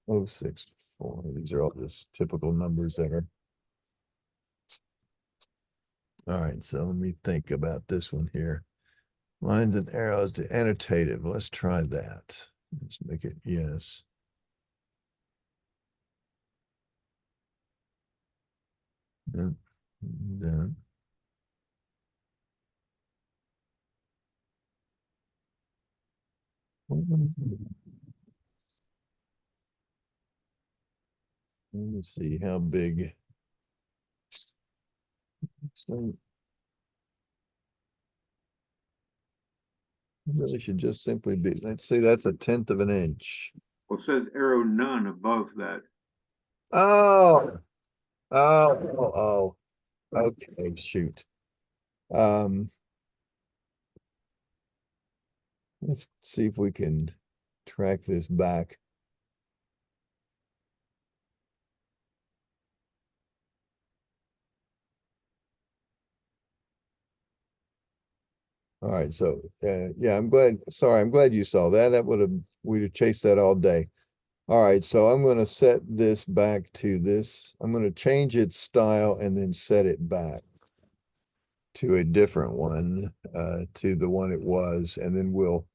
Oh, 64. These are all just typical numbers that are. All right, so let me think about this one here. Lines and arrows to annotative. Let's try that. Let's make it yes. Yep. Done. Let me see how big. So really should just simply be, let's say that's 1/10 of an inch. Well, it says arrow none above that. Oh, oh, okay, shoot. Um, let's see if we can track this back. All right, so yeah, I'm glad you saw that. We'd have chased that all day. All right, so I'm going to set this back to this. I'm going to change its style and then set it back to a different one, to the one it was, and then we'll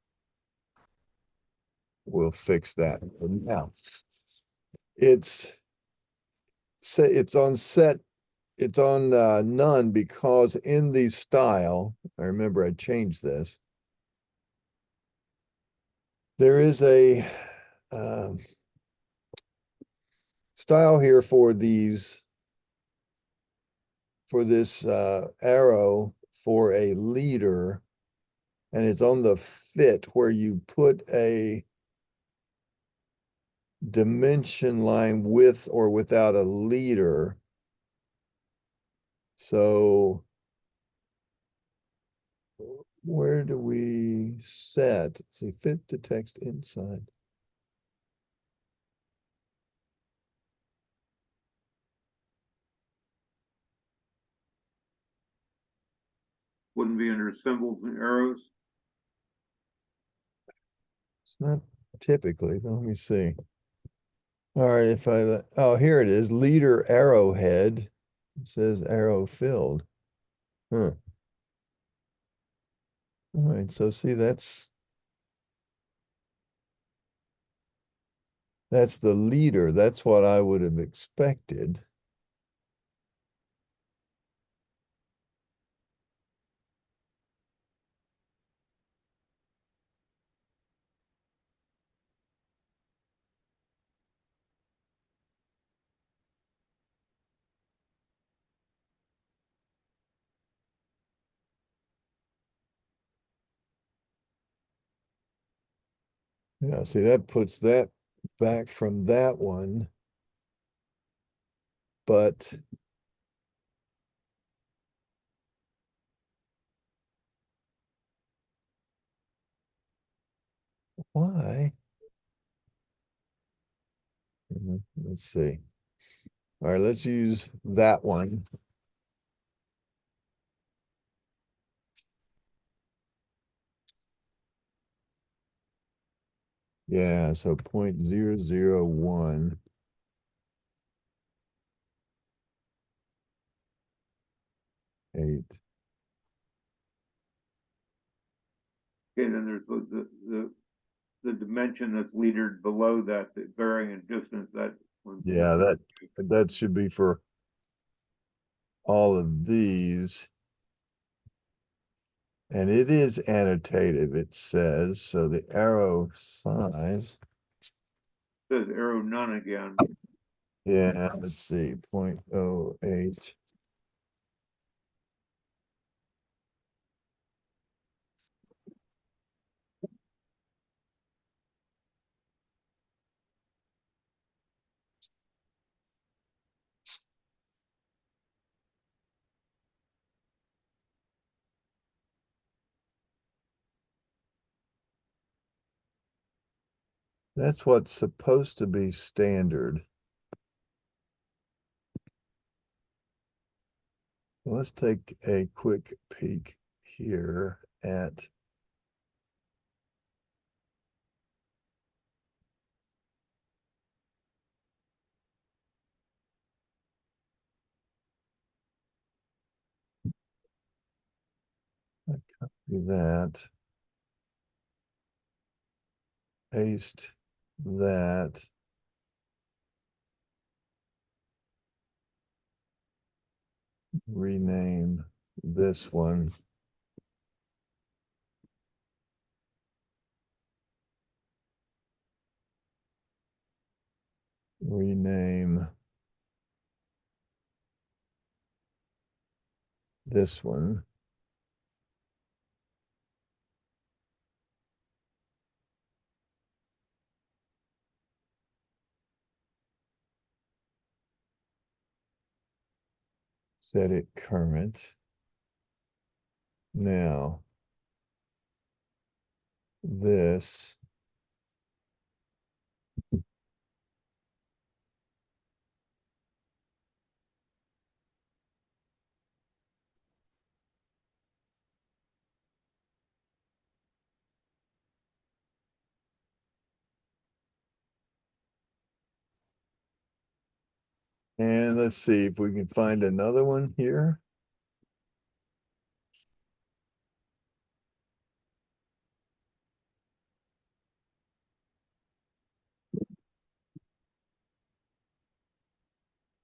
fix that. But now it's it's on none because in the style, I remember I changed this. There is a style here for this arrow for a leader, and it's on the fit where you put a dimension line with or without a leader. So where do we set? Let's see, fit the text inside. Wouldn't be under symbols and arrows. It's not typically, but let me see. All right, if oh, here it is, leader arrowhead. It says arrow filled. Huh. All right, so see, that's the leader. That's what I would have expected. Yeah, see, that puts that back from that one. But why? Let's see. All right, let's use that one. Yeah, so 0.0018. Okay, then there's the dimension that's leadered below that, the varying in distance, that one's. Yeah, that should be for all of these. And it is annotative, it says, so the arrow size. Says arrow none again. Yeah, let's see, 0.08. That's what's supposed to be standard. Let's take a quick peek here at that, paste that. Rename this one. Rename this one. Set it current. Now, this and let's see if we can find another one here.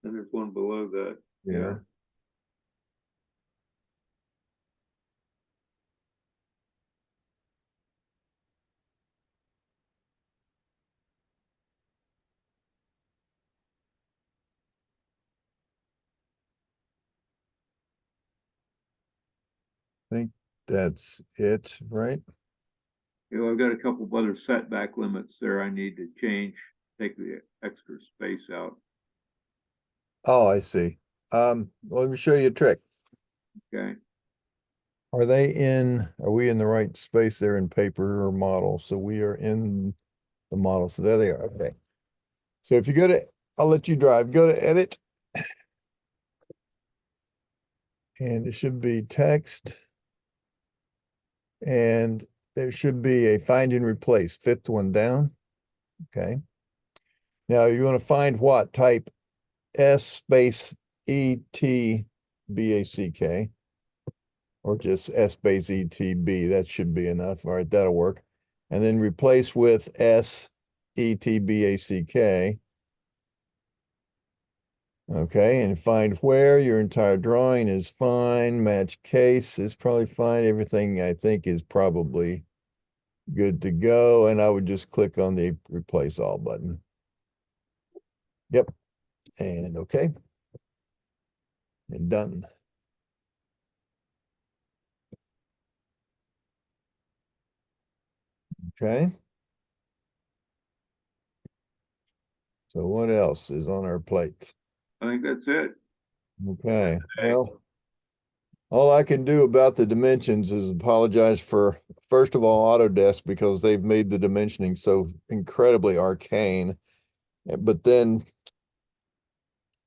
And there's one below that. Yeah. I think that's it, right? You know, I've got a couple of other setback limits there I need to change, take the extra space out. Oh, I see. Let me show you a trick. Okay. Are we in the right space there in paper or model? So we are in the model. So there they are. Okay. So if you go to, I'll let you drive, go to edit. And it should be text. And there should be a find and replace, fifth one down. Okay. Now you want to find what? Type S space ETBACK. or just S space ETB. That should be enough. All right, that'll work. And then replace with SETBACK. Okay, and find where your entire drawing is fine. Match case is probably fine. Everything I think is probably good to go. And I would just click on the replace all button. Yep. And okay. And done. Okay. So what else is on our plate? I think that's it. Okay. Well, all I can do about the dimensions is apologize for, first of all, Autodesk, because they've made the dimensioning so incredibly arcane. But then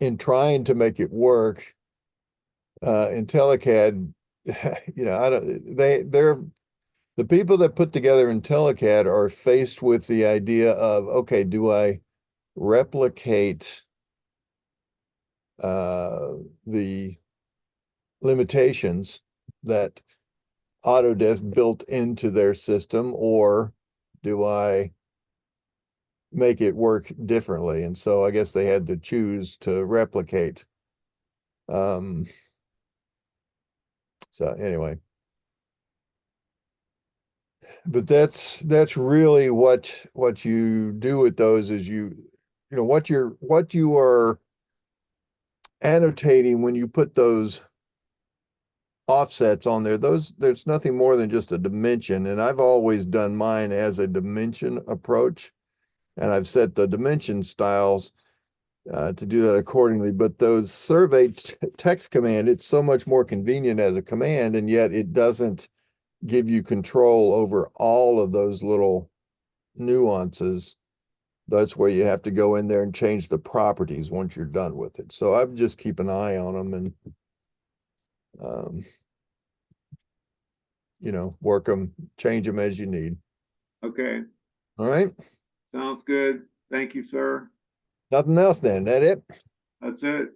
in trying to make it work, IntelliCAD, you know, they're the people that put together IntelliCAD are faced with the idea of, okay, do I replicate the limitations that Autodesk built into their system, or do I make it work differently? And so I guess they had to choose to replicate. So anyway, but that's really what you do with those is you know what you are annotating when you put those offsets on there. There's nothing more than just a dimension, and I've always done mine as a dimension approach, and I've set the dimension styles to do that accordingly. But those survey text command, it's so much more convenient as a command, and yet it doesn't give you control over all of those little nuances. That's where you have to go in there and change the properties once you're done with it. So I just keep an eye on them and you know, work them, change them as you need. Okay, All right. sounds good. Thank you, sir. Nothing else then. That it? That's it.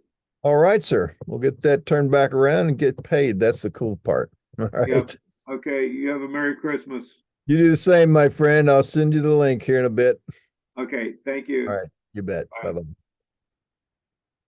All right, sir. We'll get that turned back around and get paid. That's the cool part. All right. Yep. Okay, you have a Merry Christmas. You do the same, my friend. I'll send you the link here in a bit. Okay, thank All you. right. You bet. Bye. Bye-bye.